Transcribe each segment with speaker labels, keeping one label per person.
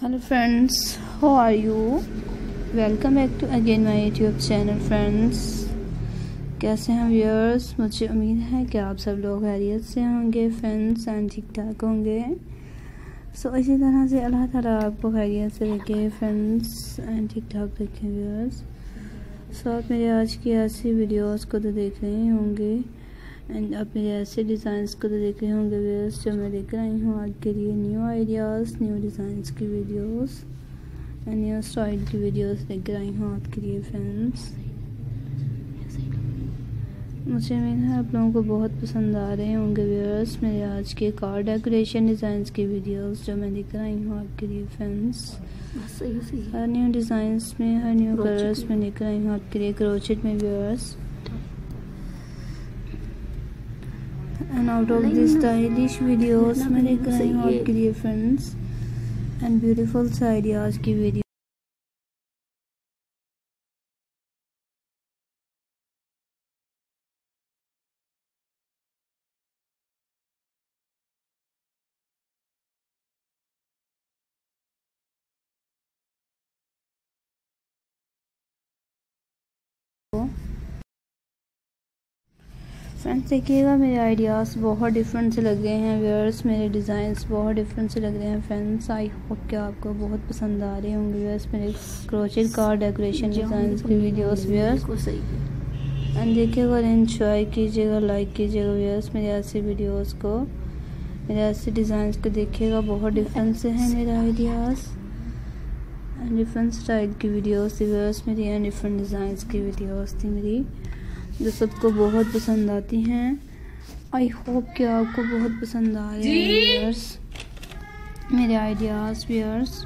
Speaker 1: Hello friends, how are you? Welcome back to again my YouTube channel friends. कैसे हैं viewers? मुझे उम्मीद है कि आप सब लोग खैरियत से होंगे फ्रेंड्स एंड ठीक ठाक होंगे। सो इसी तरह से अल्लाह ताला आपको खैरियत से रखे फ्रेंड्स एंड ठीक ठाक रखें व्यूअर्स। सो आप मेरे आज की ऐसी वीडियोस को तो देख रहे होंगे एंड आप मेरे ऐसे डिज़ाइंस को तो देख रहे होंगे व्यूअर्स जो मैं लेकर आई हूँ आपके लिए न्यू आइडियाज़, न्यू डिज़ाइंस की वीडियोस एंड न्यू स्टाइल की वीडियोस लेकर आई हूँ आपके लिए फ्रेंड्स। मुझे उम्मीद है आप लोगों को बहुत पसंद आ रहे होंगे व्यूअर्स मेरे आज के कार डेकोरेशन डिज़ाइंस की वीडियोस जो मैं लेकर आई हूँ आपके लिए फ्रेंड्स। हर न्यू डिज़ाइंस में, हर न्यू कलर्स में लेकर आई हूँ आपके लिए क्रोचेट में viewers. And out of these stylish videos मैं लेकर आई हूँ आपके लिए फ्रेंड्स एंड ब्यूटीफुल आइडियाज की वीडियो। फ्रेंड्स देखिएगा मेरे आइडियाज़ बहुत डिफरेंट से लग रहे हैं व्यूअर्स, मेरे डिज़ाइंस बहुत डिफरेंट से लग रहे हैं फ्रेंड्स। आई होप कि आपको बहुत पसंद आ रहे होंगे व्यूअर्स मेरे क्रोचेट कार डेकोरेशन डिज़ाइंस की वीडियोस व्यूअर्स। एंड देखिएगा और एंजॉय कीजिएगा, लाइक कीजिएगा व्यूअर्स मेरे ऐसे वीडियोस को, मेरे ऐसे डिज़ाइंस को देखिएगा। बहुत डिफरेंट से हैं मेरे आइडियाज़ एंड डिफरेंट स्टाइल की वीडियोस थी व्यूअर्स मेरी एंड डिफरेंट डिज़ाइंस की वीडियोस थी मेरी जो सबको बहुत पसंद आती हैं। आई होप कि आपको बहुत पसंद आ रहे हैं व्यूअर्स मेरे आइडियाज़ व्यूअर्स।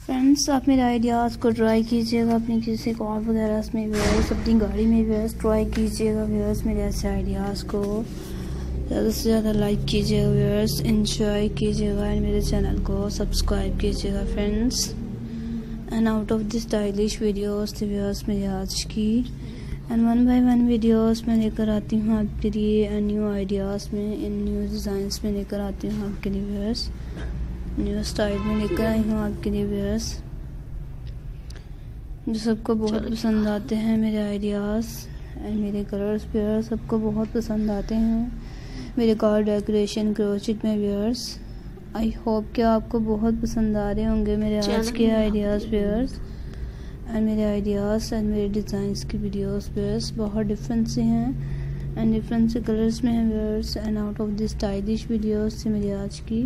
Speaker 1: फ्रेंड्स आप मेरे आइडियाज़ को ट्राई कीजिएगा अपनी किसी कार वगैरह में व्यूअर्स, अपनी गाड़ी में व्यूअर्स ट्राई कीजिएगा व्यूअर्स मेरे ऐसे आइडियाज़ को ज़्यादा से ज़्यादा लाइक कीजिएगा व्यूअर्स, एंजॉय कीजिएगा एंड मेरे चैनल को सब्सक्राइब कीजिएगा friends. And out of the stylish videos थे व्यूअर्स मेरी आज की and one by one videos मैं लेकर आती हूँ आपके लिए एंड न्यू आइडियाज़ में, इन न्यू डिज़ाइंस में लेकर आती हूँ आपके लिए व्यूअर्स, न्यू स्टाइल में लेकर आई हूँ आपके लिए व्यूअर्स जो सबको बहुत पसंद आते हैं मेरे आइडियाज़ एंड मेरे कलर्स व्यूअर्स सबको बहुत पसंद आते हैं मेरे कार डेकोरेशन क्रोचेट में व्यूअर्स। आई होप कि आपको बहुत पसंद आ रहे होंगे मेरे आज के आइडियाज़ व्यूअर्स एंड मेरे आइडियाज़ एंड मेरे डिज़ाइंस की वीडियोस व्यूअर्स बहुत डिफरेंट से हैं एंड डिफरेंट से कलर्स में हैं viewers and out of the stylish videos थी मेरी आज की